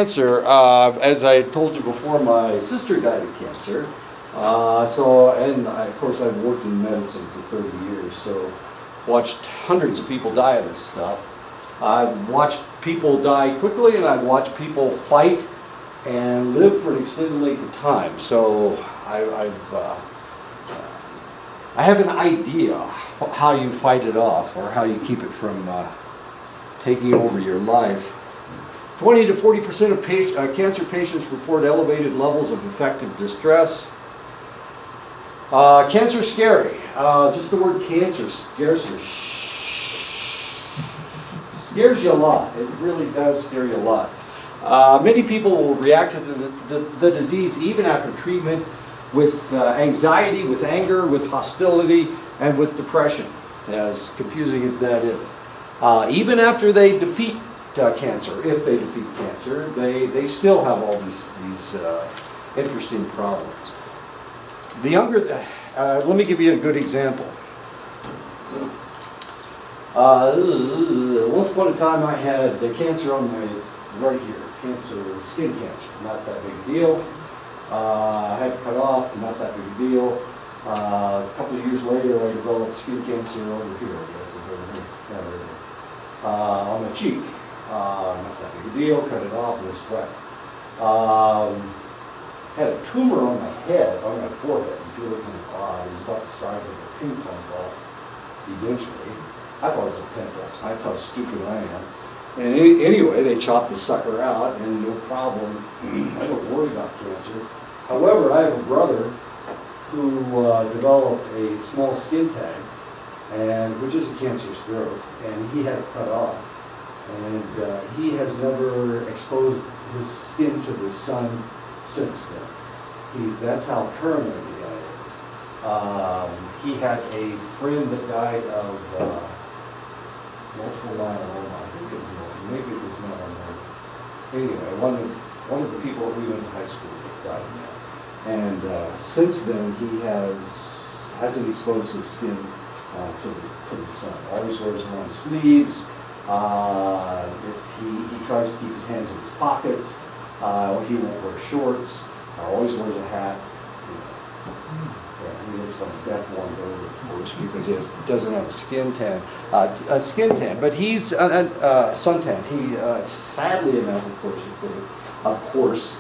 Cancer, as I told you before, my sister died of cancer. Of course, I've worked in medicine for 30 years, so watched hundreds of people die of this stuff. I've watched people die quickly, and I've watched people fight and live for an extended length of time. So I have an idea how you fight it off, or how you keep it from taking over your life. 20 to 40% of cancer patients report elevated levels of affective distress. Cancer's scary. Just the word cancer scares you a lot. It really does scare you a lot. Many people will react to the disease even after treatment with anxiety, with anger, with hostility, and with depression, as confusing as that is. Even after they defeat cancer, if they defeat cancer, they still have all these interesting problems. The younger, let me give you a good example. Once upon a time I had cancer on my right here, skin cancer, not that big a deal. I had it cut off, not that big a deal. A couple of years later I developed skin cancer over here, I guess, is over here. Yeah, there it is. On my cheek. Not that big a deal, cut it off, no sweat. Had a tumor on my head, on my forehead. If you look at it, it was about the size of a ping pong ball, eventually. I thought it was a pimple. That's how stupid I am. And anyway, they chopped the sucker out, and no problem. I don't worry about cancer. However, I have a brother who developed a small skin tag, which is a cancerous growth, and he had it cut off. And he has never exposed his skin to the sun since then. That's how paranoid the guy is. He had a friend that died of multiple myeloma. I think it was multiple. Maybe it was melanoma. Anyway, one of the people that we went to high school with died of that. And since then, he hasn't exposed his skin to the sun. Always wears long sleeves. If he tries to keep his hands in his pockets, he won't wear shorts. Always wears a hat. He looks like a death warrant, of course, because he doesn't have a skin tan. But he's suntan. He sadly enough, of course,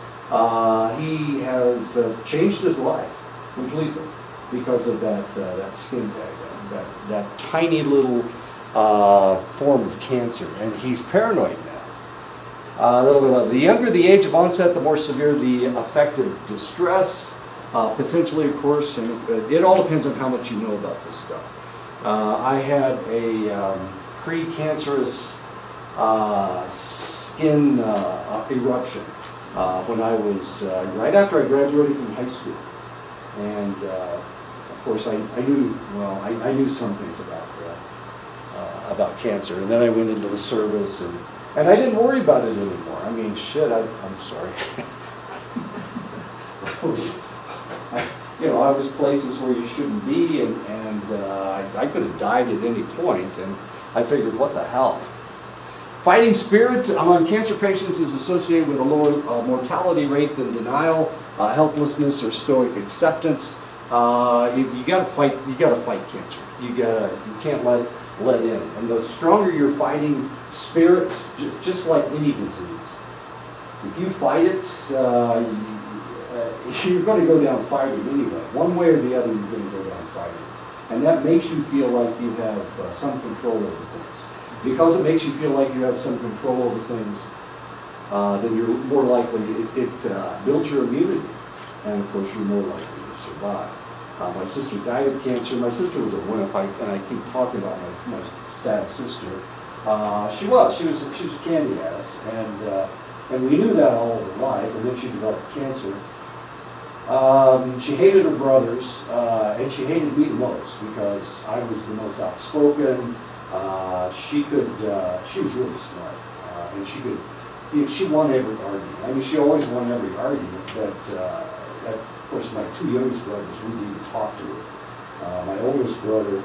he has changed his life completely because of that skin tag, that tiny little form of cancer, and he's paranoid now. The younger the age of onset, the more severe the affective distress, potentially, of course, and it all depends on how much you know about this stuff. I had a precancerous skin eruption when I was right after I graduated from high school, and of course I knew some things about cancer, and then I went into the service, and I didn't worry about it anymore. I mean, shit, I'm sorry. I was places where you shouldn't be, and I could have died at any point, and I figured, what the hell? Fighting spirit among cancer patients is associated with a lower mortality rate than denial, helplessness, or stoic acceptance. You gotta fight. You gotta fight cancer. You can't let in. And the stronger your fighting spirit, just like any disease, if you fight it, you're going to go down fighting anyway. One way or the other, you're going to go down fighting. And that makes you feel like you have some control over things. Because it makes you feel like you have some control over things, then you're more likely, it builds your immunity. And of course, you're more likely to survive. My sister died of cancer. My sister was a wimp, and I keep talking about my sad sister. She was a candy ass, and we knew that all of her life, and then she developed cancer. She hated her brothers, and she hated me the most because I was the most outspoken. She was really smart, and she won every argument. I mean, she always won every argument, but of course, my two youngest brothers wouldn't even talk to her. My oldest brother,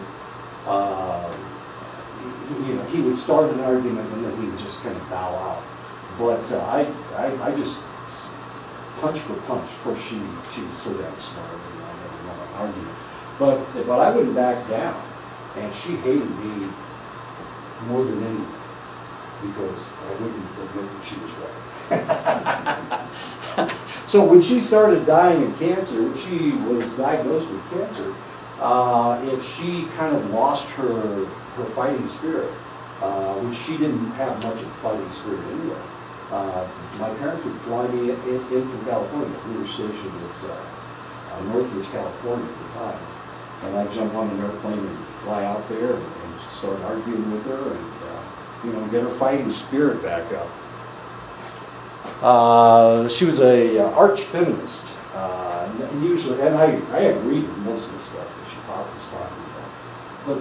he would start an argument and then he would just kind of bow out. But I just punch for punch. Of course, she's so damn smart, and I never won an argument. But I wouldn't back down, and she hated me more than anything because I wouldn't admit that she was right. So when she started dying of cancer, when she was diagnosed with cancer, if she kind of lost her fighting spirit, which she didn't have much of a fighting spirit anyway, my parents would fly me in from California. We were stationed at Northridge, California at the time. And I'd jump on an airplane and fly out there and just start arguing with her and get her fighting spirit back up. She was a arch feminist, and I agreed with most of the stuff that she was talking about. But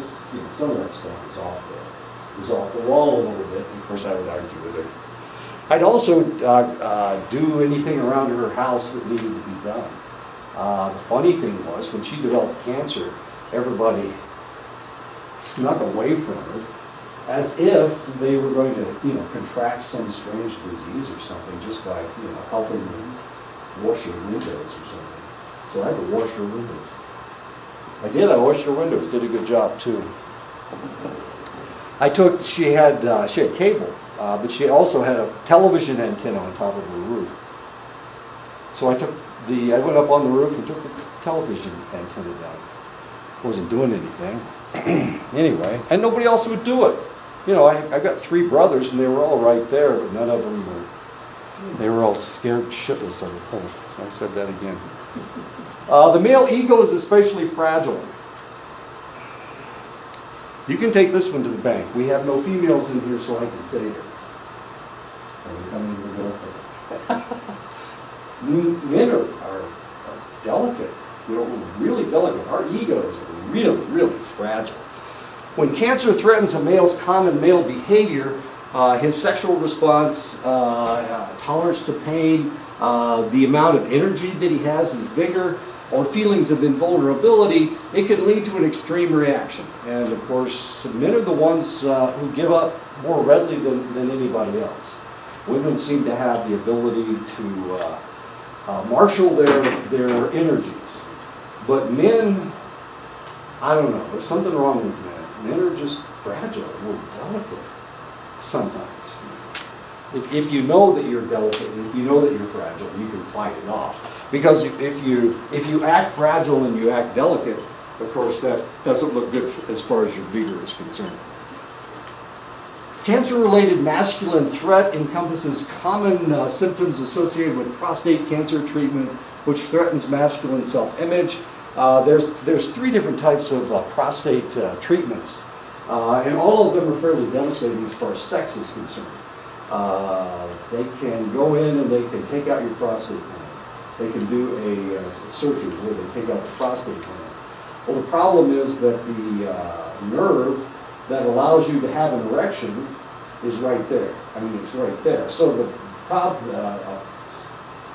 some of that stuff was off the wall a little bit. And of course, I would argue with her. I'd also do anything around her house that needed to be done. The funny thing was, when she developed cancer, everybody snuck away from her as if they were going to, contract some strange disease or something just by, helping them wash her windows or something. So I had to wash her windows. I washed her windows, did a good job too. She had cable, but she also had a television antenna on top of her roof. So I went up on the roof and took the television antenna down. Wasn't doing anything. Anyway, and nobody else would do it. I've got 3 brothers and they were all right there, but none of them they were all scared shitless of the thing. I said that again. The male ego is especially fragile. You can take this one to the bank. We have no females in here, so I can say this. Men are delicate, really delicate. Our egos are really, really fragile. When cancer threatens a male's common male behavior, his sexual response, tolerance to pain, the amount of energy that he has, his vigor, or feelings of invulnerability, it can lead to an extreme reaction. And of course, men are the ones who give up more readily than anybody else. Women seem to have the ability to marshal their energies. But men, I don't know, there's something wrong with men. Men are just fragile, we're delicate sometimes. If you know that you're delicate, and if you know that you're fragile, you can fight it off. Because if you act fragile and you act delicate, of course that doesn't look good as far as your vigor is concerned. Cancer-related masculine threat encompasses common symptoms associated with prostate cancer treatment, which threatens masculine self-image. There's 3 different types of prostate treatments, and all of them are fairly devastating as far as sex is concerned. They can go in and they can take out your prostate gland. They can do a surgery where they take out the prostate gland. Well, the problem is that the nerve that allows you to have an erection is right there. I mean, it's right there. So the problem,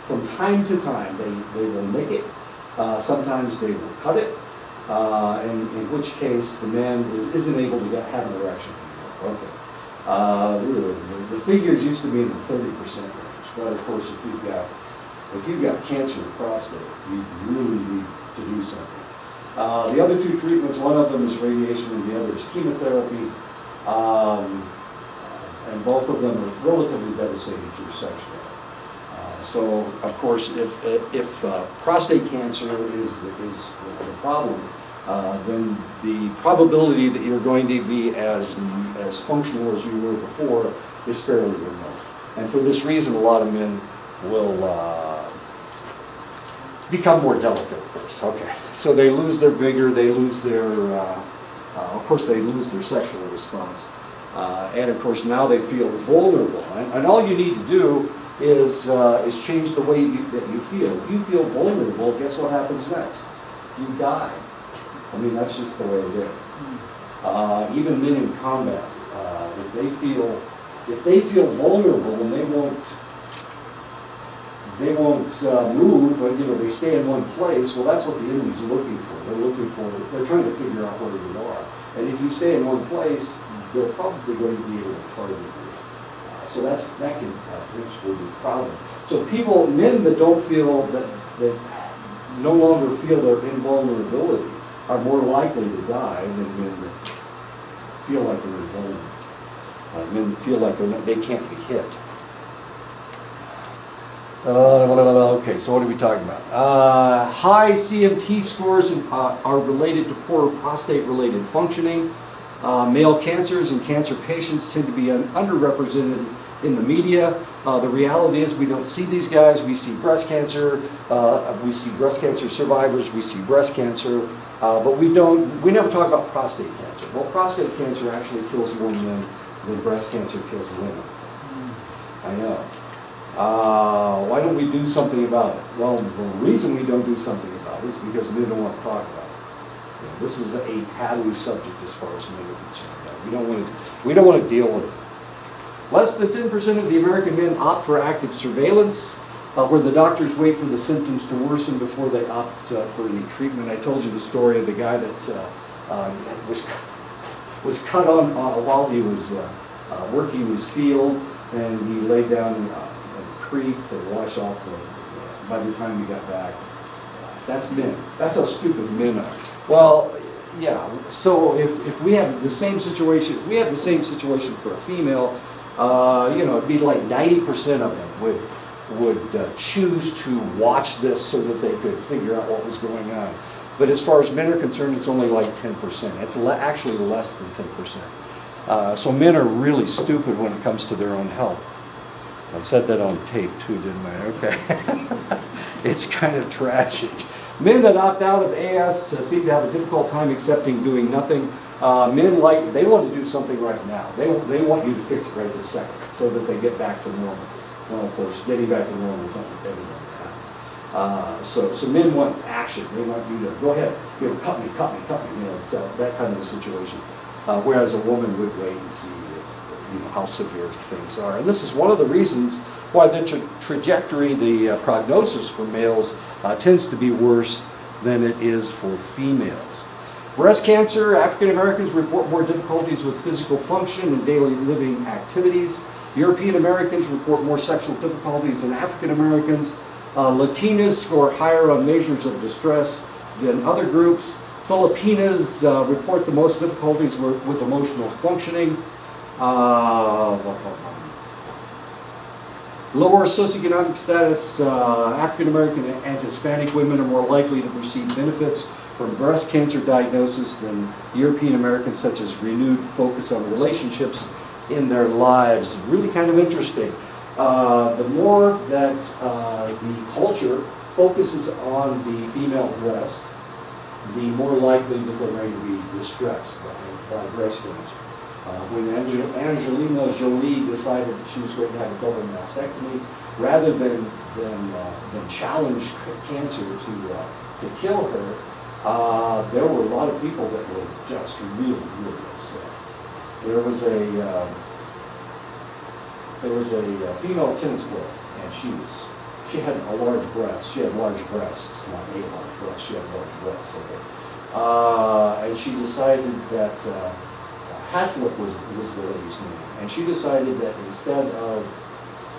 from time to time, they will nick it. Sometimes they will cut it, in which case the man isn't able to have an erection anymore. Okay. The figures used to be in the 30% range, but of course, if you've got cancer of the prostate, you really need to do something. The other 2 treatments, one of them is radiation and the other is chemotherapy, and both of them are relatively devastating to your sex life. So, of course, if prostate cancer is the problem, then the probability that you're going to be as functional as you were before is fairly remote. And for this reason, a lot of men will become more delicate, of course. Okay, so they lose their vigor, they lose their, of course, they lose their sexual response, and of course now they feel vulnerable. And all you need to do is change the way that you feel. If you feel vulnerable, guess what happens next? You die. I mean, that's just the way it is. Even men in combat, if they feel vulnerable and they won't move, they stay in one place, well, that's what the enemy's looking for. They're trying to figure out where you are. And if you stay in one place, they're probably going to be able to target you. So that can potentially be a problem. So men that don't feel that no longer feel their invulnerability are more likely to die than men that feel like they're invulnerable. Men that feel like they can't be hit. Okay, so what are we talking about? High CMT scores are related to poor prostate-related functioning. Male cancers and cancer patients tend to be underrepresented in the media. The reality is we don't see these guys. We see breast cancer. We see breast cancer survivors. We see breast cancer, but we never talk about prostate cancer. Well, prostate cancer actually kills more men than breast cancer kills women. I know. Why don't we do something about it? Well, the reason we don't do something about it is because men don't want to talk about it. You know, this is a taboo subject as far as men are concerned. We don't want to deal with it. Less than 10% of the American men opt for active surveillance, where the doctors wait for the symptoms to worsen before they opt for any treatment. I told you the story of the guy that was cut on while he was working his field, and he laid down in a creek to wash off by the time he got back. That's men. That's how stupid men are. Well, yeah, so if we have the same situation, for a female, it'd be like 90% of them would choose to watch this so that they could figure out what was going on. But as far as men are concerned, it's only like 10%. It's actually less than 10%. So men are really stupid when it comes to their own health. I said that on tape too, didn't I? Okay. It's kind of tragic. Men that opt out of AS seem to have a difficult time accepting doing nothing. Men they want to do something right now. They want you to fix it right this second so that they get back to normal. Well, of course, getting back to normal is something everyone has. So men want action. They want you to go ahead, cut me. So that kind of a situation. Whereas a woman would wait and see how severe things are. And this is one of the reasons why the trajectory, the prognosis for males tends to be worse than it is for females. Breast cancer, African Americans report more difficulties with physical function and daily living activities. European Americans report more sexual difficulties than African Americans. Latinas score higher on measures of distress than other groups. Filipinas report the most difficulties with emotional functioning. Lower socioeconomic status, African American and Hispanic women are more likely to receive benefits from breast cancer diagnosis than European Americans, such as renewed focus on relationships in their lives. Really kind of interesting. The more that the culture focuses on the female breast, the more likely that they're going to be distressed by breast cancer. When Angelina Jolie decided that she was going to have a double mastectomy, rather than challenge cancer to kill her, there were a lot of people that were just really, really upset. There was a female tennis player, and she had a large breast. She had large breasts, not a large breast. She had large breasts. Okay. And she decided that Haslip was the lady's name, and she decided that instead of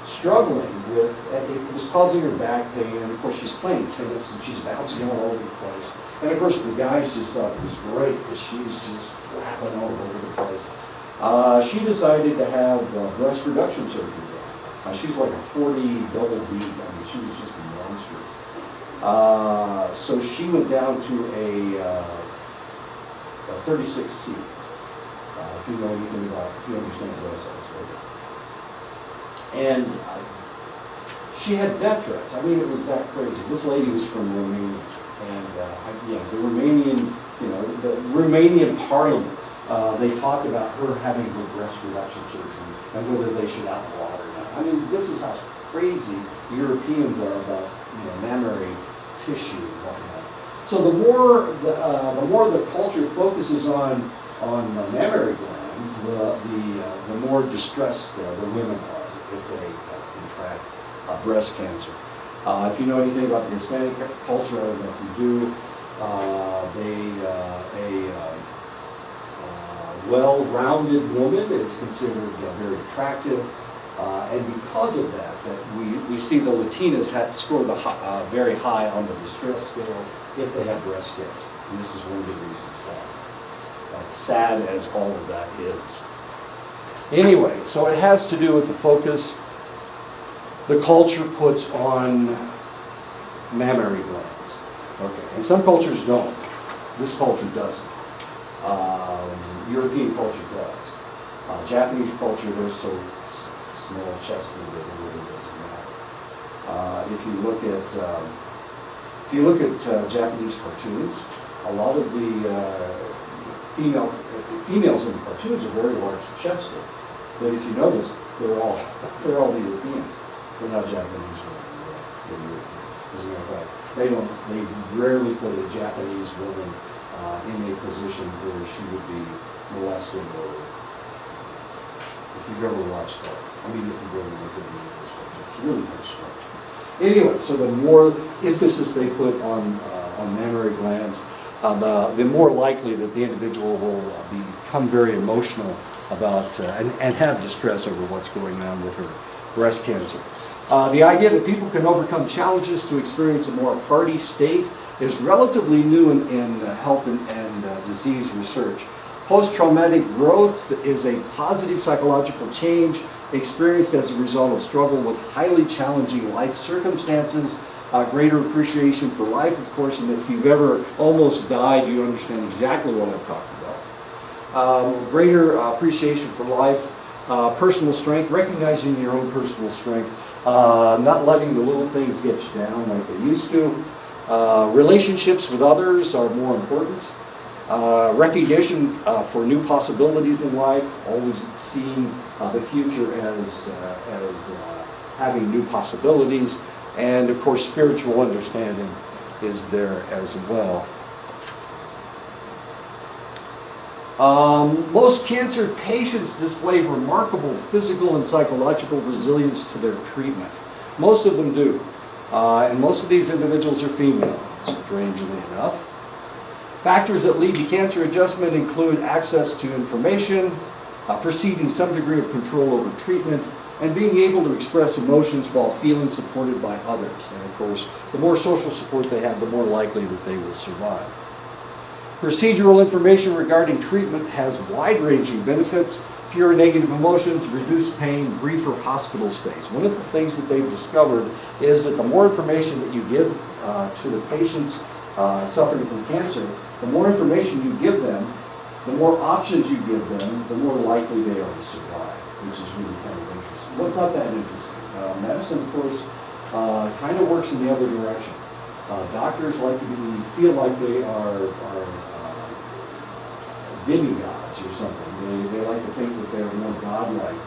struggling with, it was causing her back pain, and of course she's playing tennis and she's bouncing all over the place. And of course the guys just thought it was great because she was just flapping all over the place. She decided to have breast reduction surgery done. She's like a 40 double D. I mean, she was just monstrous. So she went down to a 36C. If you know anything about, if you understand what I said. And she had death threats. I mean, it was that crazy. This lady was from Romania, and the Romanian Parliament, they talked about her having her breast reduction surgery and whether they should outlaw it or not. I mean, this is how crazy Europeans are about mammary tissue and whatnot. So the more the culture focuses on mammary glands, the more distressed the women are if they contract breast cancer. If you know anything about the Hispanic culture, I don't know if you do, a well-rounded woman is considered very attractive. And because of that we see the Latinas score very high on the distress scale if they have breast cancer. And this is one of the reasons why. As sad as all of that is. Anyway, so it has to do with the focus the culture puts on mammary glands. Okay, and some cultures don't. This culture doesn't. European culture does. Japanese culture, they're so small chested that it really doesn't matter. If you look at Japanese cartoons, a lot of the females in the cartoons are very large chested. But if you notice, they're all Europeans. They're not Japanese women. They're Europeans. As a matter of fact, they rarely put a Japanese woman in a position where she would be molested or if you've ever watched that. I mean, if you've ever looked at the it's really very strange. Anyway, so the more emphasis they put on mammary glands, the more likely that the individual will become very emotional about and have distress over what's going on with her breast cancer. The idea that people can overcome challenges to experience a more hearty state is relatively new in health and disease research. Post-traumatic growth is a positive psychological change experienced as a result of struggle with highly challenging life circumstances, greater appreciation for life, of course, and if you've ever almost died, you understand exactly what I'm talking about. Greater appreciation for life, personal strength, recognizing your own personal strength, not letting the little things get you down like they used to. Relationships with others are more important. Recognition for new possibilities in life, always seeing the future as having new possibilities, and of course spiritual understanding is there as well. Most cancer patients display remarkable physical and psychological resilience to their treatment. Most of them do. And most of these individuals are female, strangely enough. Factors that lead to cancer adjustment include access to information, perceiving some degree of control over treatment, and being able to express emotions while feeling supported by others. And of course, the more social support they have, the more likely that they will survive. Procedural information regarding treatment has wide-ranging benefits: fewer negative emotions, reduced pain, briefer hospital stays. One of the things that they've discovered is that the more information that you give to the patients suffering from cancer, the more information you give them, the more options you give them, the more likely they are to survive, which is really kind of interesting. Well, it's not that interesting. Medicine, of course, kind of works in the other direction. Doctors like to feel like they are demigods or something. They like to think that they're more godlike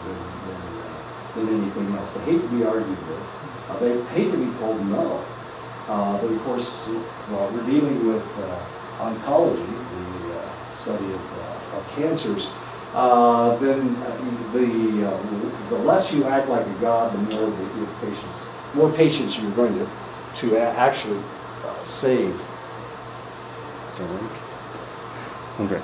than anything else. They hate to be argued with. They hate to be told no. But of course, if we're dealing with oncology, the study of cancers, then the less you act like a god, the more patients you're going to actually save. Okay.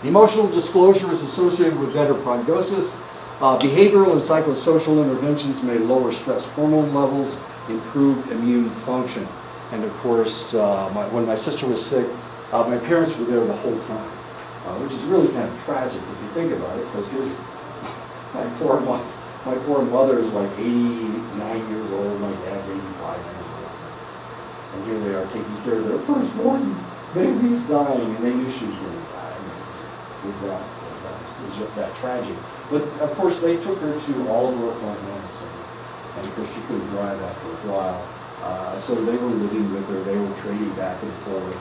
Emotional disclosure is associated with better prognosis. Behavioral and psychosocial interventions may lower stress hormone levels, improve immune function. And of course, when my sister was sick, my parents were there the whole time, which is really kind of tragic if you think about it, because here's my poor mother is like 89 years old, my dad's 85 years old. And here they are taking care of their firstborn baby's dying, and they knew she was going to die. I mean, it was that tragic. But of course, they took her to all of her appointments, and of course, she couldn't drive after a while. So they were living with her. They were trading back and forth.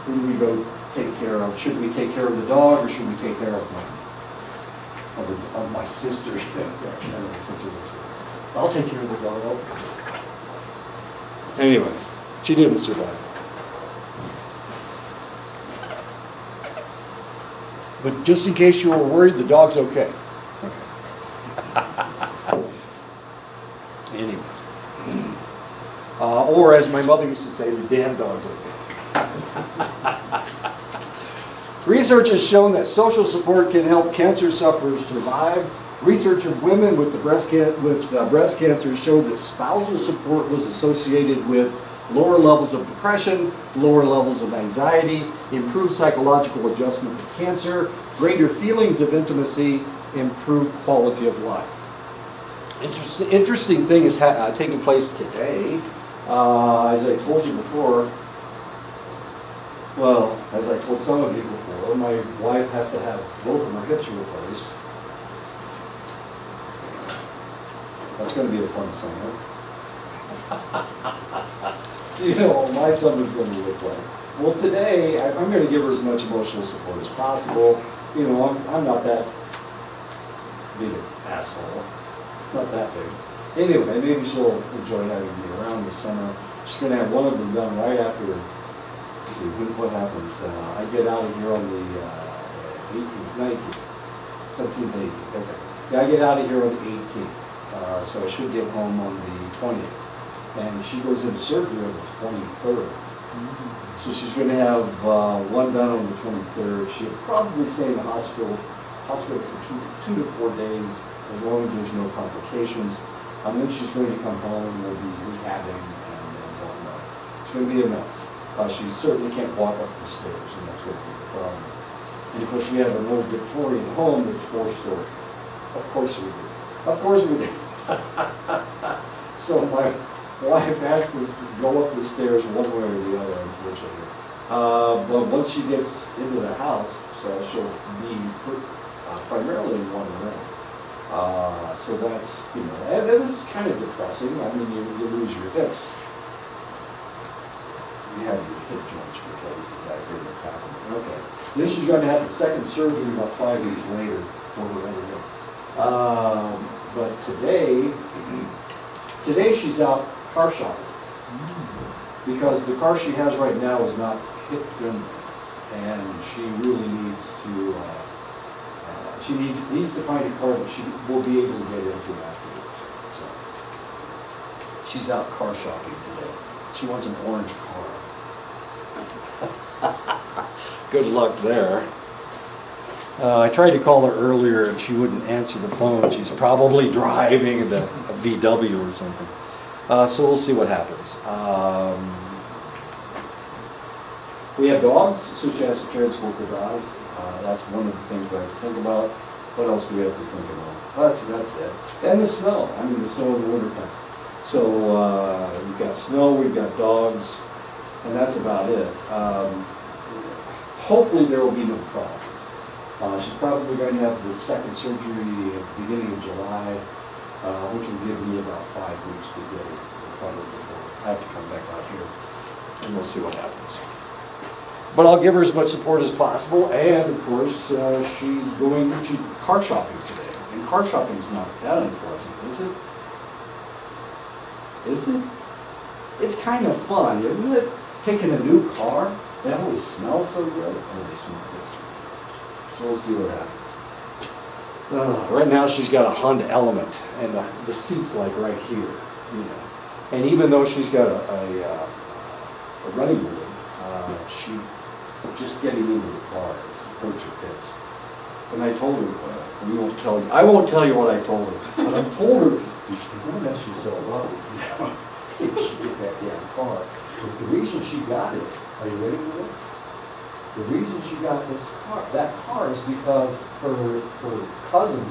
Who do we go take care of? Should we take care of the dog, or should we take care of my sister? It's that kind of a situation. I'll take care of the dog. Anyway, she didn't survive. But just in case you were worried, the dog's okay. Anyway. Or as my mother used to say, the damn dog's okay. Research has shown that social support can help cancer sufferers survive. Research of women with breast cancer showed that spousal support was associated with lower levels of depression, lower levels of anxiety, improved psychological adjustment to cancer, greater feelings of intimacy, improved quality of life. Interesting thing is taking place today. As I told you before, well, as I told some of you before, my wife has to have both of her hips replaced. That's going to be a fun summer. You know, my summer's going to look like. Well, today, I'm going to give her as much emotional support as possible. You know, I'm not that big an asshole. Not that big. Anyway, maybe she'll enjoy having me around this summer. She's going to have one of them done right after, let's see, what happens? I get out of here on the 18th, 19th, 17th, 18th. Okay. Yeah, I get out of here on the 18th. So I should get home on the 20th. And she goes into surgery on the 23rd. So she's going to have one done on the 23rd. She'll probably stay in the hospital for two to 4 days, as long as there's no complications. And then she's going to come home and we'll be rehabbing and whatnot. It's going to be a mess. She certainly can't walk up the stairs, and that's going to be the problem. And of course, we have an old Victorian home that's 4 stories. Of course we do. Of course we do. So my wife has to go up the stairs one way or the other, unfortunately. But once she gets into the house, she'll be put primarily in one room. So that's, you know, and it is kind of depressing. I mean, you lose your hips. You have your hip joints replaced, is that good what's happening? Okay. Then she's going to have the second surgery about 5 weeks later for her other hip. But today she's out car shopping because the car she has right now is not hip friendly, and she really needs to needs to find a car that she will be able to get into afterwards. So she's out car shopping today. She wants an orange car. Good luck there. I tried to call her earlier and she wouldn't answer the phone. She's probably driving a VW or something. So we'll see what happens. We have dogs, so she has to transport the dogs. That's one of the things we have to think about. What else do we have to think about? That's it. And the snow. I mean, the snow in the wintertime. So we've got snow, we've got dogs, and that's about it. Hopefully there will be no problems. She's probably going to have the second surgery at the beginning of July, which will give me about 5 weeks to get it recovered before I have to come back out here, and we'll see what happens. But I'll give her as much support as possible, and of course, she's going to car shopping today. And car shopping is not that unpleasant, is it? Is it? It's kind of fun, isn't it? Taking a new car, they always smell so good. Oh, they smell good. So we'll see what happens. Right now she's got a Honda Element, and the seat's like right here, you know. And even though she's got a running board, she just getting into the car hurts her hips. And I told her, I won't tell you what I told her, but I told her, don't mess yourself up if you get that damn car. But the reason she got it, are you ready for this? The reason she got that car is because her cousin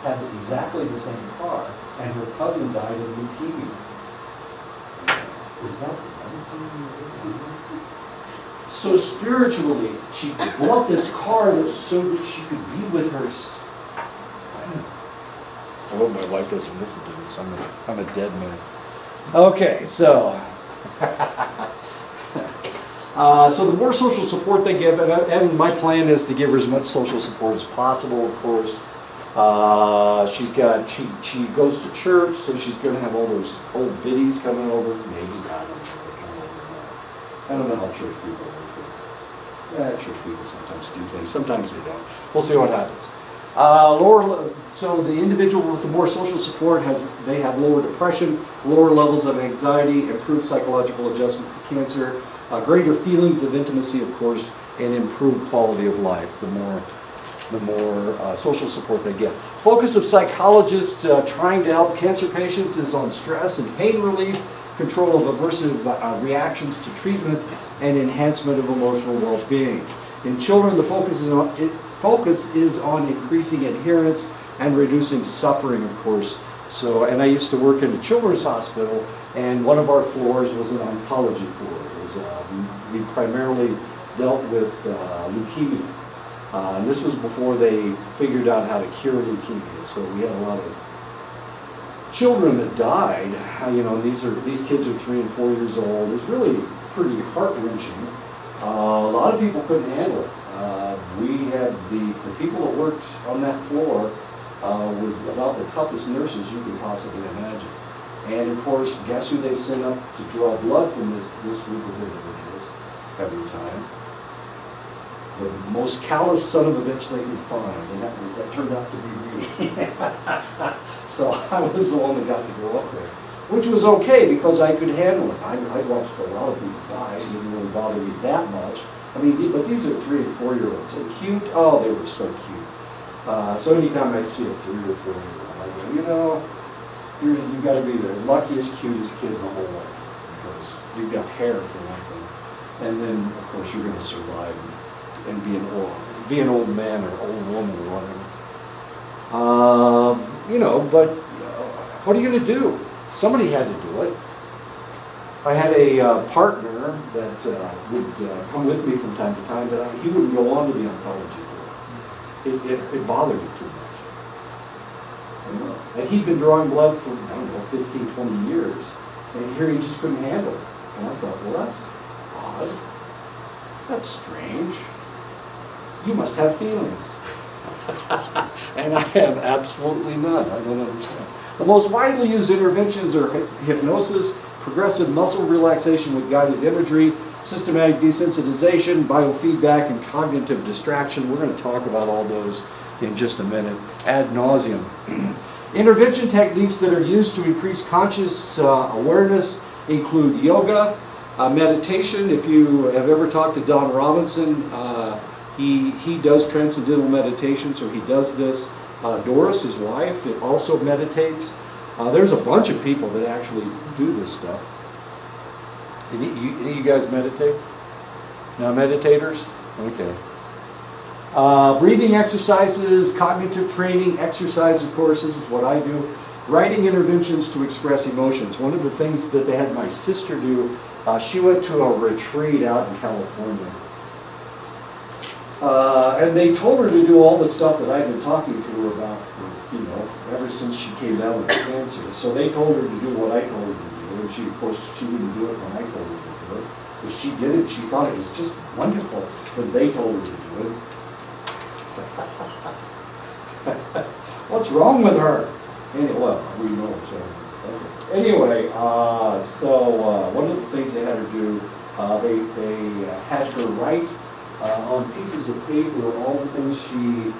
had exactly the same car, and her cousin died of leukemia. Is that the nice thing you do? So spiritually, she bought this car so that she could be with her. I hope my wife doesn't listen to this. I'm a dead man. Okay, so. So the more social support they give, and my plan is to give her as much social support as possible, of course. She goes to church, so she's going to have all those old biddies coming over. Maybe, I don't know if they come over or not. I don't know how church people work. Church people sometimes do things, sometimes they don't. We'll see what happens. So the individual with the more social support they have lower depression, lower levels of anxiety, improved psychological adjustment to cancer, Greater feelings of intimacy, of course, and improved quality of life, the more social support they get. Focus of psychologists trying to help cancer patients is on stress and pain relief, control of aversive reactions to treatment, and enhancement of emotional well-being. In children, the focus is on increasing adherence and reducing suffering, of course. So, and I used to work in a children's hospital, and one of our floors was an oncology floor. It was, we primarily dealt with leukemia. And this was before they figured out how to cure leukemia, so we had a lot of children that died. You know, these kids are 3 and 4 years old. It was really pretty heart-wrenching. A lot of people couldn't handle it. We had the people that worked on that floor were about the toughest nurses you could possibly imagine. And of course, guess who they sent up to draw blood from this group of individuals every time? The most callous son of a bitch they could find, and that turned out to be me. So I was the one that got to go up there, which was okay because I could handle it. I watched a lot of people die. It didn't really bother me that much. I mean, but these are 3 and 4 year olds. And cute, oh, they were so cute. So anytime I see a 3 or 4 year old, I go, you know, you got to be the luckiest, cutest kid in the whole world because you've got hair for one thing, and then of course you're going to survive and be an old man or old woman or whatever. You know, but what are you going to do? Somebody had to do it. I had a partner that would come with me from time to time, but he wouldn't go on to the oncology floor. It bothered him too much. And he'd been drawing blood for, I don't know, 15, 20 years, and here he just couldn't handle it. And I thought, well, that's odd. That's strange. You must have feelings. And I have absolutely none. I don't understand. The most widely used interventions are hypnosis, progressive muscle relaxation with guided imagery, systematic desensitization, biofeedback, and cognitive distraction. We're going to talk about all those in just a minute, ad nauseum. Intervention techniques that are used to increase conscious awareness include yoga, meditation. If you have ever talked to Don Robinson, he does transcendental meditation, so he does this. Doris, his wife, also meditates. There's a bunch of people that actually do this stuff. Any of you guys meditate? Now meditators? Okay. Breathing exercises, cognitive training, exercise, of course, this is what I do. Writing interventions to express emotions. One of the things that they had my sister do, she went to a retreat out in California. And they told her to do all the stuff that I've been talking to her about for, you know, ever since she came down with cancer. So they told her to do what I told her to do. And she, of course, she wouldn't do it when I told her to do it. But she did it. She thought it was just wonderful when they told her to do it. What's wrong with her? Anyway, well, we know it's her. Okay. Anyway, so one of the things they had her do, they had her write on pieces of paper all the things she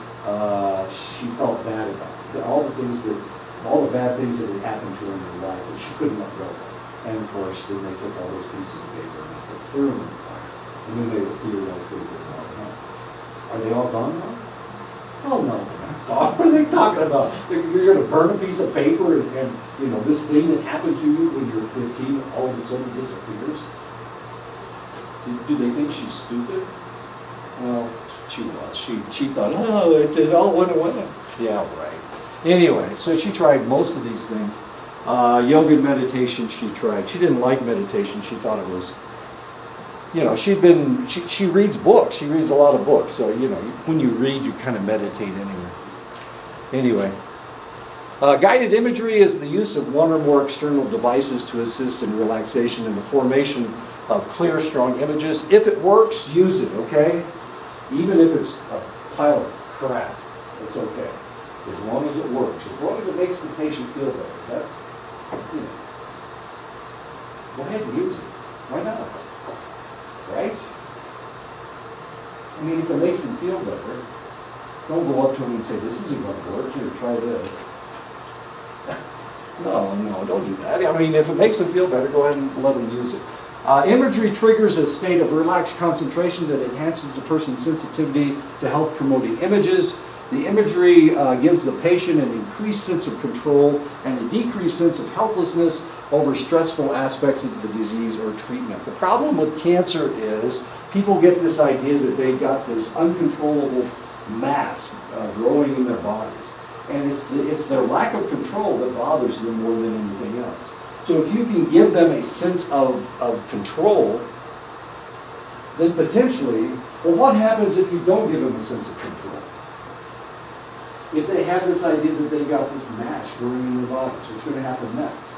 felt bad about, all the bad things that had happened to her in her life that she couldn't let go of. And of course, then they took all those pieces of paper and they threw them in the fire. And then they were theoretically gone. Are they all gone now? Oh no, they're not gone. What are they talking about? You're going to burn a piece of paper and you know this thing that happened to you when you were 15 all of a sudden disappears? Do they think she's stupid? Well, she was. She thought, oh, it all went away. Yeah, right. Anyway, so she tried most of these things. Yoga and meditation she tried. She didn't like meditation. She thought it was, you know, she reads books. She reads a lot of books. So, you know, when you read, you kind of meditate anyway. Guided imagery is the use of one or more external devices to assist in relaxation and the formation of clear, strong images. If it works, use it, okay? Even if it's a pile of crap, it's okay. As long as it works, as long as it makes the patient feel better. That's, you know, go ahead and use it. Why not? Right? I mean, if it makes them feel better, don't go up to them and say, this isn't going to work, here, try this. No, don't do that. I mean, if it makes them feel better, go ahead and let them use it. Imagery triggers a state of relaxed concentration that enhances the person's sensitivity to health promoting images. The imagery gives the patient an increased sense of control and a decreased sense of helplessness over stressful aspects of the disease or treatment. The problem with cancer is people get this idea that they've got this uncontrollable mass growing in their bodies. And it's their lack of control that bothers them more than anything else. So if you can give them a sense of control, then potentially, well, what happens if you don't give them a sense of control? If they have this idea that they've got this mass growing in their bodies, what's going to happen next?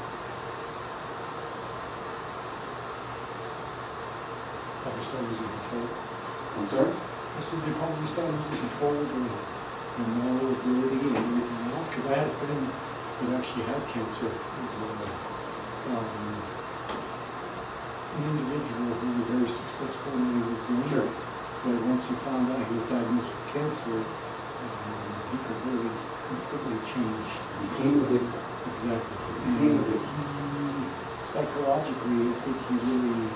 Probably start losing control. I'm sorry? I said they probably start losing control of their mobility and everything else. Because I had a friend that actually had cancer. It was an individual who was very successful in what he was doing. Sure. But once he found out he was diagnosed with cancer, he could really completely change. Became a victim. Exactly. Became a victim. Psychologically, I think he really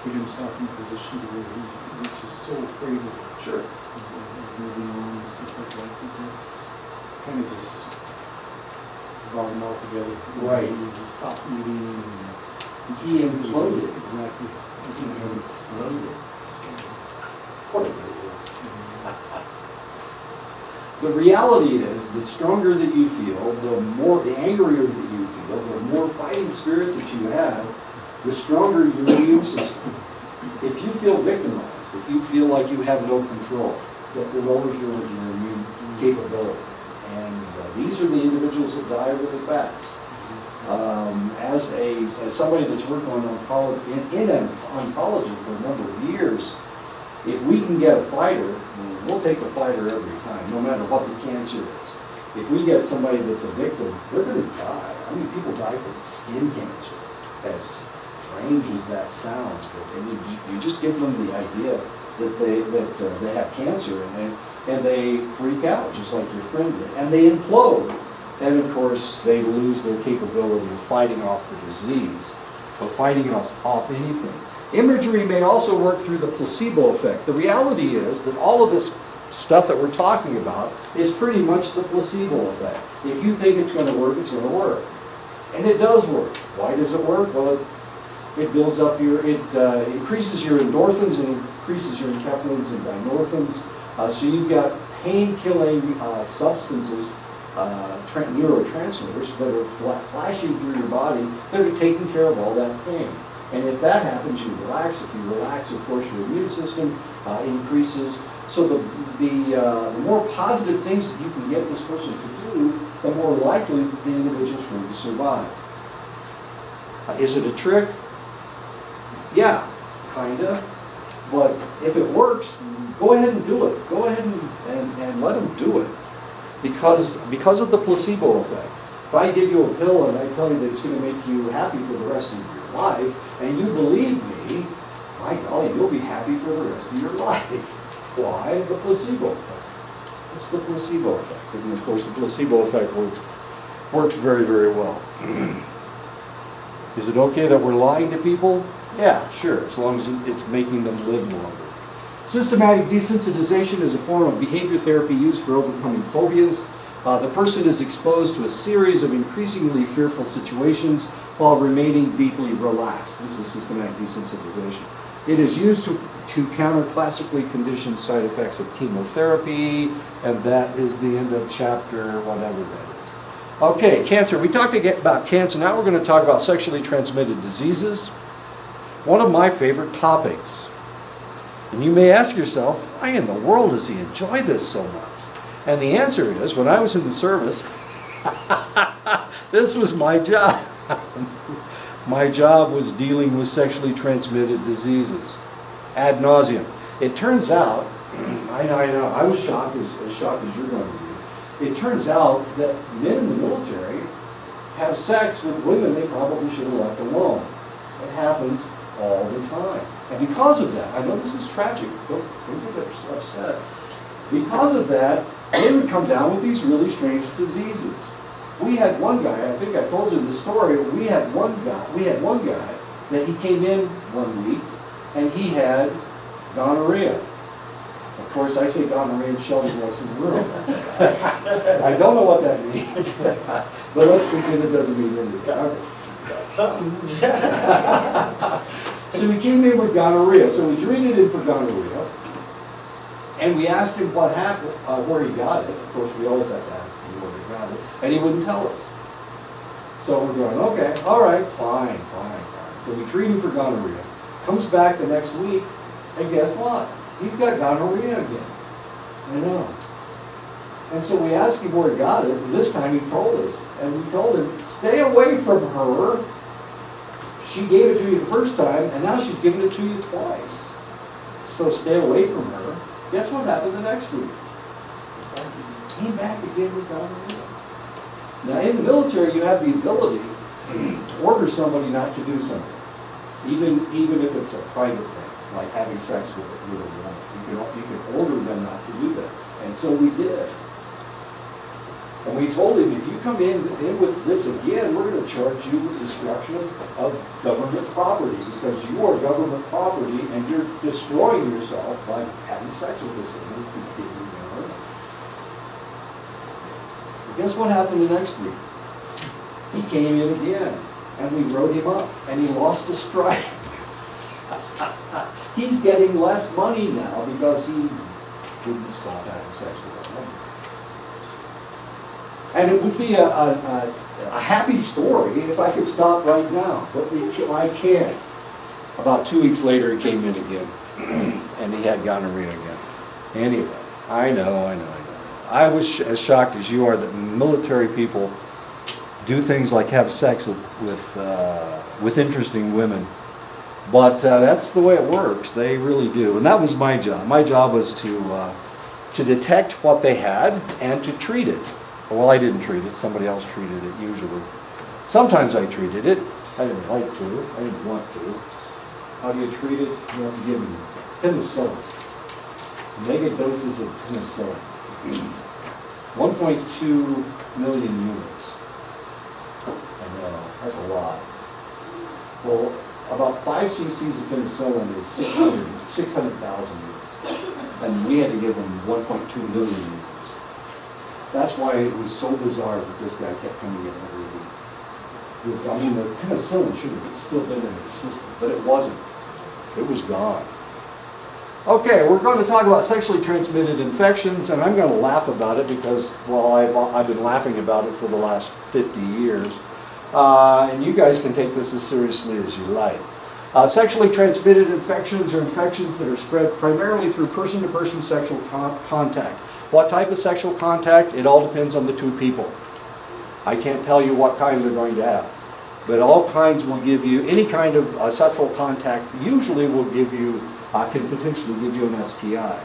put himself in a position to where he's just so afraid of Sure. moving on and stuff like that. I think that's kind of just brought him all together. Right. He stopped eating. He imploded. Exactly. He imploded. What a great word. The reality is, the stronger that you feel, the angrier that you feel, the more fighting spirit that you have, the stronger your immune system. If you feel victimized, if you feel like you have no control, that lowers your immune capability. And these are the individuals that die really fast. As somebody that's worked on in oncology for a number of years, if we can get a fighter, we'll take the fighter every time, no matter what the cancer is. If we get somebody that's a victim, they're going to die. I mean, people die from skin cancer, as strange as that sounds. But you just give them the idea that they have cancer, and they freak out, just like your friend did, and they implode. And of course, they lose their capability of fighting off the disease, or fighting off anything. Imagery may also work through the placebo effect. The reality is that all of this stuff that we're talking about is pretty much the placebo effect. If you think it's going to work, it's going to work. And it does work. Why does it work? Well, it builds up it increases your endorphins and increases your enkephalins and dynorphins. So you've got pain-killing substances, neurotransmitters that are flashing through your body that are taking care of all that pain. And if that happens, you relax. If you relax, of course, your immune system increases. So the more positive things that you can get this person to do, the more likely the individual's going to survive. Is it a trick? Yeah, kinda. But if it works, go ahead and do it. Go ahead and let them do it. Because of the placebo effect. If I give you a pill and I tell you that it's going to make you happy for the rest of your life, and you believe me, my golly, you'll be happy for the rest of your life. Why? The placebo effect. It's the placebo effect. And of course, the placebo effect works very, very well. Is it okay that we're lying to people? Yeah, sure, as long as it's making them live longer. Systematic desensitization is a form of behavior therapy used for overcoming phobias. The person is exposed to a series of increasingly fearful situations while remaining deeply relaxed. This is systematic desensitization. It is used to counter classically conditioned side effects of chemotherapy, and that is the end of chapter whatever that is. Okay, cancer. We talked about cancer. Now we're going to talk about sexually transmitted diseases. One of my favorite topics. And you may ask yourself, why in the world does he enjoy this so much? And the answer is, when I was in the service, this was my job. My job was dealing with sexually transmitted diseases, ad nauseum. It turns out, I know, I was shocked as shocked as you're going to be. It turns out that men in the military have sex with women they probably should have left alone. It happens all the time. And because of that, I know this is tragic, don't get upset. Because of that, they would come down with these really strange diseases. We had one guy, I think I told you the story, we had one guy that he came in one week and he had gonorrhea. Of course, I say gonorrhea and Shelby walks in the room. I don't know what that means, but let's pretend it doesn't mean anything. Something. So he came in with gonorrhea. So we treated him for gonorrhea, and we asked him what happened, where he got it. Of course, we always have to ask him where he got it, and he wouldn't tell us. So we're going, okay, all right, fine. So we treat him for gonorrhea. Comes back the next week, and guess what? He's got gonorrhea again. I know. And so we asked him where he got it, and this time he told us. And we told him, stay away from her. She gave it to you the first time, and now she's giving it to you twice. So stay away from her. Guess what happened the next week? He came back again with gonorrhea. Now in the military, you have the ability to order somebody not to do something. Even if it's a private thing, like having sex with a woman. You can order them not to do that. And so we did. And we told him, if you come in with this again, we're going to charge you with destruction of government property, because you are government property and you're destroying yourself by having sex with this woman. But guess what happened the next week? He came in again, and we wrote him up, and he lost a stripe. He's getting less money now because he wouldn't stop having sex with a woman. And it would be a happy story if I could stop right now, but I can't. About 2 weeks later, he came in again, and he had gonorrhea again. Anyway, I know. I was as shocked as you are that military people do things like have sex with interesting women. But that's the way it works. They really do. And that was my job. My job was to detect what they had and to treat it. Well, I didn't treat it. Somebody else treated it usually. Sometimes I treated it. I didn't like to. I didn't want to. How do you treat it? You have to give them penicillin. Mega doses of penicillin. 1.2 million units. I know. That's a lot. Well, about 5 cc's of penicillin is 600,000 units. And we had to give them 1.2 million units. That's why it was so bizarre that this guy kept coming in every week. I mean, the penicillin should have still been in the system, but it wasn't. It was gone. Okay, we're going to talk about sexually transmitted infections, and I'm going to laugh about it because, well, I've been laughing about it for the last 50 years. And you guys can take this as seriously as you like. Sexually transmitted infections are infections that are spread primarily through person-to-person sexual contact. What type of sexual contact? It all depends on the two people. I can't tell you what kind they're going to have. But all kinds will give you, any kind of sexual contact usually will give you, can potentially give you an STI.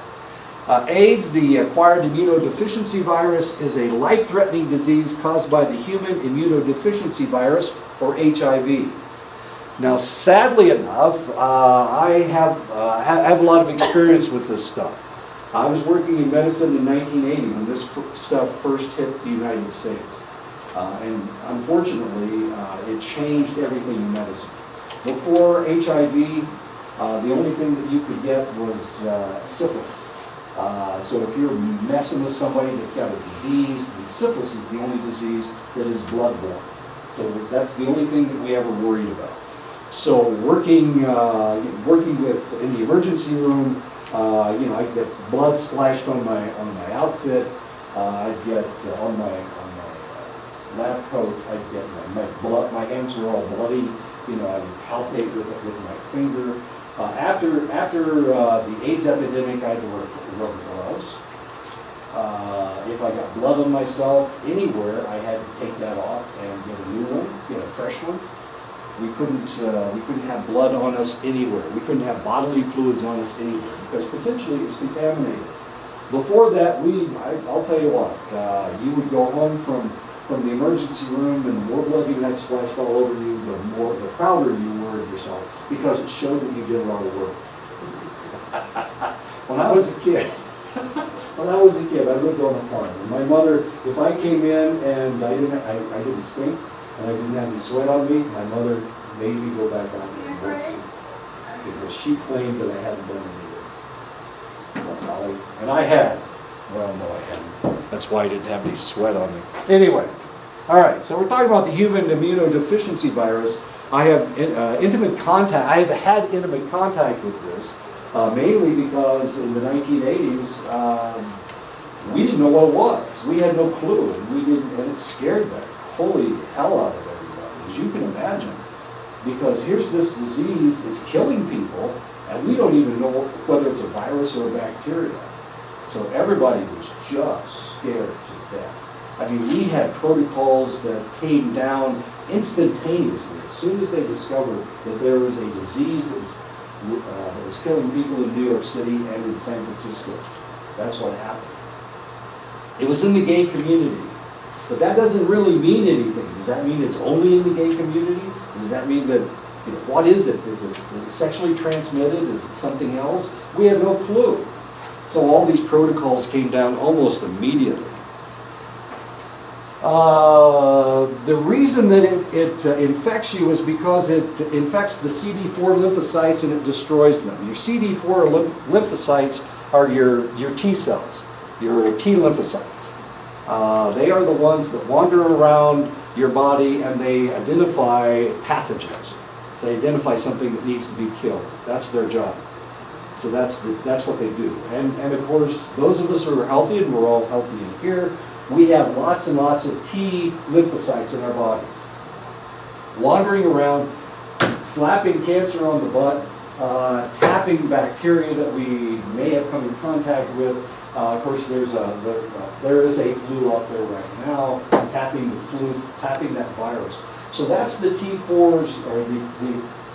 AIDS, the acquired immunodeficiency virus, is a life-threatening disease caused by the human immunodeficiency virus, or HIV. Now, sadly enough, I have a lot of experience with this stuff. I was working in medicine in 1980 when this stuff first hit the United States. And unfortunately, it changed everything in medicine. Before HIV, the only thing that you could get was syphilis. So if you're messing with somebody that's got a disease, then syphilis is the only disease that is bloodborne. So that's the only thing that we ever worried about. So working with in the emergency room, I'd get blood splashed on my outfit. I'd get on my lab coat. I'd get my blood. My hands were all bloody. I would palpate with it with my finger. After the AIDS epidemic, I had to wear rubber gloves. If I got blood on myself anywhere, I had to take that off and get a new one, get a fresh one. We couldn't have blood on us anywhere. We couldn't have bodily fluids on us anywhere because potentially it was contaminated. Before that, I'll tell you what, you would go home from the emergency room, and the more blood you had splashed all over you, the prouder you were of yourself because it showed that you did a lot of work. When I was a kid, I lived on a farm. And my mother, if I came in and I didn't stink and I didn't have any sweat on me, my mother made me go back on the abortion because she claimed that I hadn't done anything. And I had. Well, no, I hadn't. That's why I didn't have any sweat on me. Anyway, all right, so we're talking about the human immunodeficiency virus. I have intimate contact, I have had intimate contact with this, mainly because in the 1980s, we didn't know what it was. We had no clue, and it scared the holy hell out of everybody, as you can imagine. Because here's this disease, it's killing people, and we don't even know whether it's a virus or a bacteria. So everybody was just scared to death. I mean, we had protocols that came down instantaneously as soon as they discovered that there was a disease that was killing people in New York City and in San Francisco. That's what happened. It was in the gay community. But that doesn't really mean anything. Does that mean it's only in the gay community? Does that mean that, what is it? Is it sexually transmitted? Is it something else? We have no clue. So all these protocols came down almost immediately. The reason that it infects you is because it infects the CD4 lymphocytes and it destroys them. Your CD4 lymphocytes are your T cells, your T lymphocytes. They are the ones that wander around your body and they identify pathogens. They identify something that needs to be killed. That's their job. So that's what they do. And of course, those of us who are healthy, and we're all healthy in here, we have lots and lots of T lymphocytes in our bodies. Wandering around, slapping cancer on the butt, tapping bacteria that we may have come in contact with. Of course, there is a flu out there right now, tapping the flu, tapping that virus. So that's the T4s, or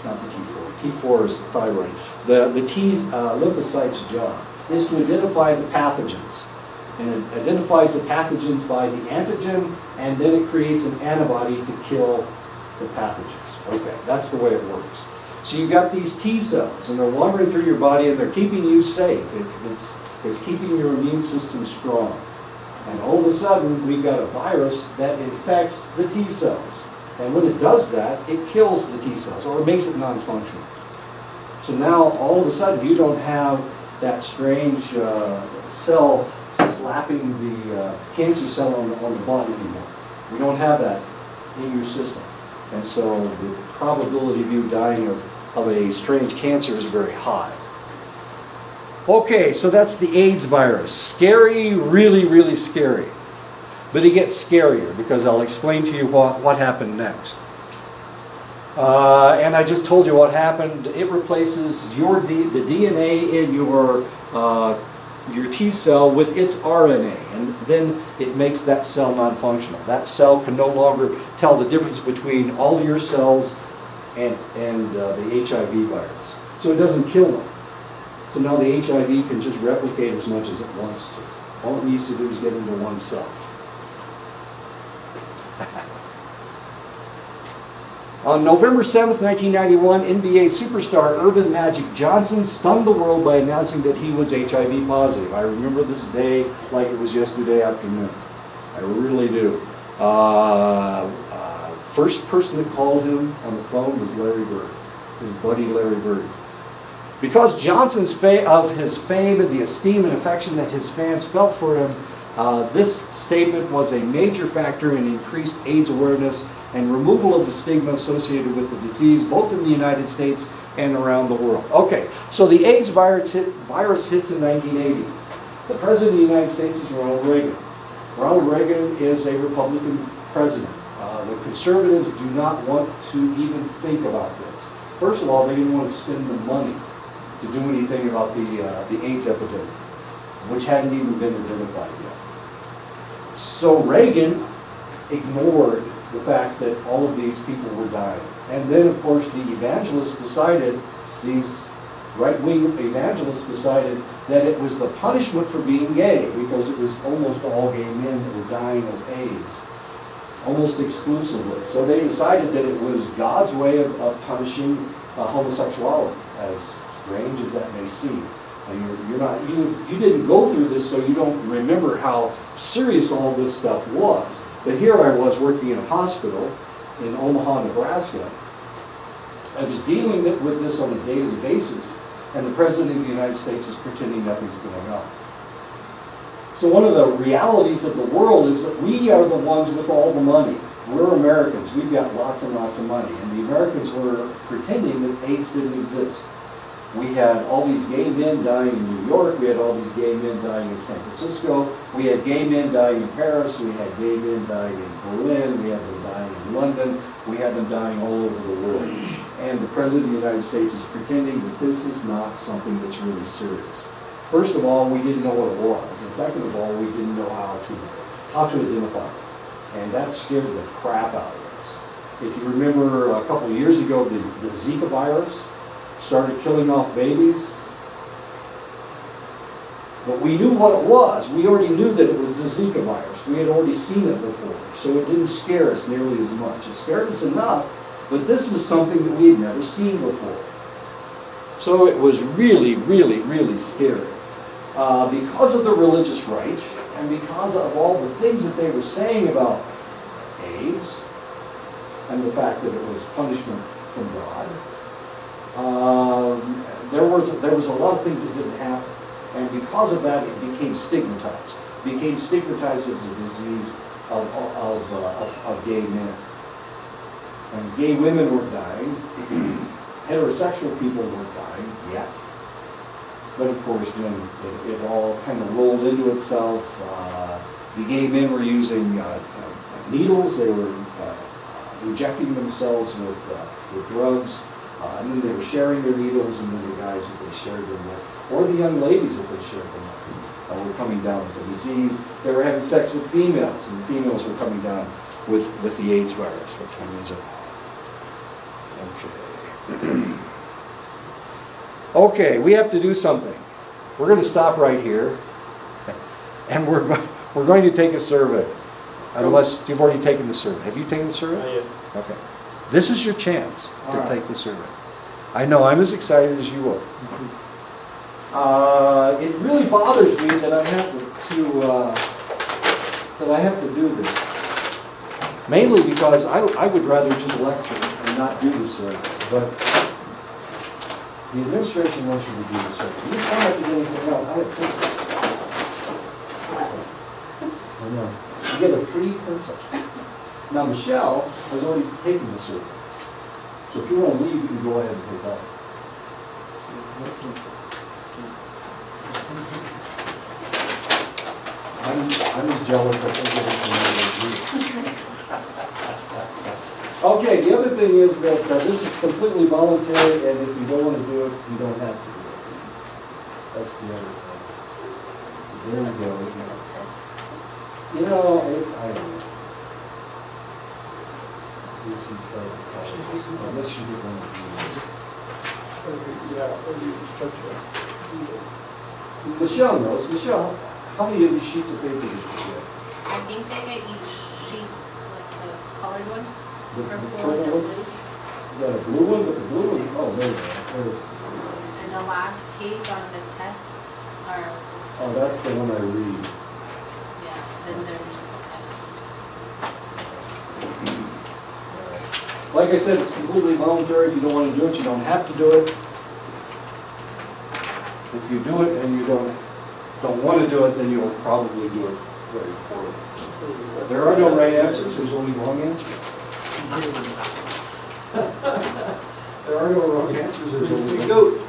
not the T4, T4 is thyroid. The T lymphocyte's job is to identify the pathogens. And it identifies the pathogens by the antigen, and then it creates an antibody to kill the pathogens. Okay, that's the way it works. So you've got these T cells, and they're wandering through your body, and they're keeping you safe. It's keeping your immune system strong. And all of a sudden, we've got a virus that infects the T cells. And when it does that, it kills the T cells, or it makes it non-functional. So now, all of a sudden, you don't have that strange cell slapping the cancer cell on the body anymore. We don't have that in your system. And so the probability of you dying of a strange cancer is very high. Okay, so that's the AIDS virus. Scary, really, really scary. But it gets scarier because I'll explain to you what happened next. And I just told you what happened. It replaces the DNA in your T cell with its RNA, and then it makes that cell non-functional. That cell can no longer tell the difference between all your cells and the HIV virus. So it doesn't kill them. So now the HIV can just replicate as much as it wants to. All it needs to do is get into one cell. On November 7th, 1991, NBA superstar Earvin Magic Johnson stunned the world by announcing that he was HIV positive. I remember this day like it was yesterday afternoon. I really do. First person that called him on the phone was Larry Bird, his buddy Larry Bird. Because Johnson's of his fame and the esteem and affection that his fans felt for him, this statement was a major factor in increased AIDS awareness and removal of the stigma associated with the disease, both in the United States and around the world. Okay, so the AIDS virus hits in 1980. The President of the United States is Ronald Reagan. Ronald Reagan is a Republican president. The conservatives do not want to even think about this. First of all, they didn't want to spend the money to do anything about the AIDS epidemic, which hadn't even been identified yet. So Reagan ignored the fact that all of these people were dying. And then, of course, the evangelists decided, these right-wing evangelists decided that it was the punishment for being gay, because it was almost all gay men that were dying of AIDS, almost exclusively. So they decided that it was God's way of punishing homosexuality, as strange as that may seem. And you didn't go through this, so you don't remember how serious all this stuff was. But here I was working in a hospital in Omaha, Nebraska, I was dealing with this on a daily basis, and the President of the United States is pretending nothing's going on. So one of the realities of the world is that we are the ones with all the money. We're Americans. We've got lots and lots of money. And the Americans were pretending that AIDS didn't exist. We had all these gay men dying in New York. We had all these gay men dying in San Francisco. We had gay men dying in Paris. We had gay men dying in Berlin. We had them dying in London. We had them dying all over the world. And the President of the United States is pretending that this is not something that's really serious. First of all, we didn't know what it was. And second of all, we didn't know how to identify it. And that scared the crap out of us. If you remember a couple of years ago, the Zika virus started killing off babies. But we knew what it was. We already knew that it was the Zika virus. We had already seen it before. So it didn't scare us nearly as much. It scared us enough, but this was something that we had never seen before. So it was really, really, really scary. Because of the religious right, and because of all the things that they were saying about AIDS, and the fact that it was punishment from God, there was a lot of things that didn't happen. And because of that, it became stigmatized. It became stigmatized as a disease of gay men. And gay women were dying. Heterosexual people weren't dying yet. But of course, then it all kind of rolled into itself. The gay men were using needles. They were injecting themselves with drugs. And then they were sharing their needles, and then the guys that they shared them with, or the young ladies that they shared them with, were coming down with the disease. They were having sex with females, and the females were coming down with the AIDS virus. What time is it? Okay. Okay, we have to do something. We're going to stop right here, and we're going to take a survey. Unless you've already taken the survey. Have you taken the survey? Not yet. Okay. This is your chance to All right. take the survey. I know, I'm as excited as you are. It really bothers me that I have to do this. Mainly because I would rather just lecture and not do the survey. But the administration wants you to do the survey. You can't have to do anything else. I have pencils. I know. You get a free pencil. Now, Michelle has already taken the survey. So if you want to leave, you can go ahead and take that. I'm as jealous as I think. Okay, the other thing is that this is completely voluntary, and if you don't want to do it, you don't have to do it. That's the other thing. There you go. You know, I don't know. Unless you get one of these. Michelle knows. Michelle, how many of these sheets of paper did you get? I think they get each sheet, like the colored ones, The purple and the purple blue. You got a blue one, but the blue one, oh, there you go. There's, And the last page on the tests are, oh, that's the one I read. yeah, then there's answers. Like I said, it's completely voluntary. If you don't want to do it, you don't have to do it. If you do it and you don't want to do it, then you'll probably do it very poorly. There are no right answers. There's only wrong answers. There are no wrong answers. There's only It's a goat.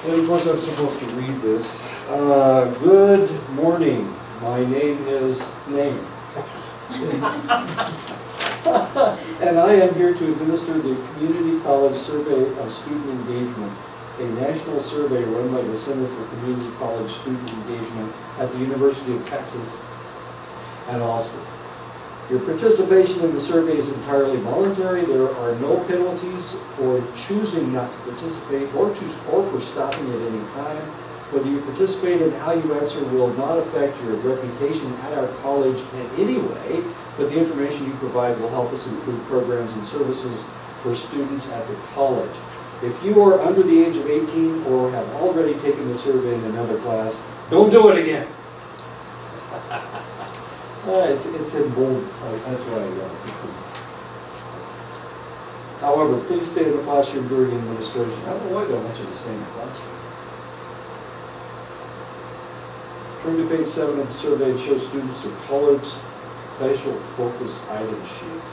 Well, of course I'm supposed to read this. Good morning. My name is Name. And I am here to administer the Community College Survey of Student Engagement, a national survey run by the Center for Community College Student Engagement at the University of Texas at Austin. Your participation in the survey is entirely voluntary. There are no penalties for choosing not to participate or for stopping at any time. Whether you participate and how you answer will not affect your reputation at our college in any way, but the information you provide will help us improve programs and services for students at the college. If you are under the age of 18 or have already taken the survey in another class, don't do it again. It's in bold, that's why it's in. However, please stay in the classroom during administration. I don't know why they want you to stay in the classroom. Turn to page 7 of the survey and show students the colored special focus item sheet.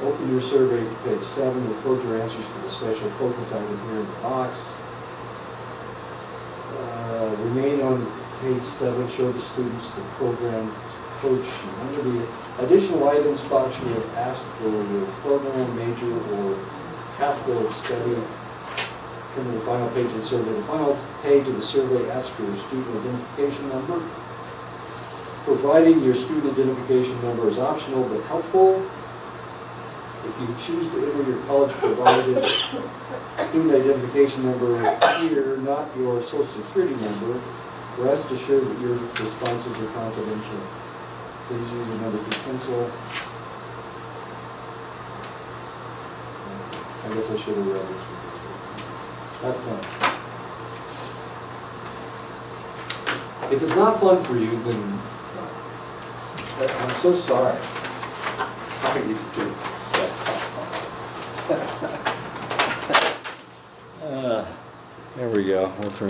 Open your survey to page 7, record your answers for the special focus item here in the box. Remain on page 7, show the students the program code sheet. Under the additional items box, you have asked for your program, major, or pathway of study. Turn to the final page of the survey. The final page of the survey asks for your student identification number. Providing your student identification number is optional but helpful. If you choose to enter your college-provided student identification number here, not your social security number, rest assured that your responses are confidential. Please use a number 2 pencil. I guess I should have read this. Have fun. If it's not fun for you, then I'm so sorry. I need to do There we go. We'll turn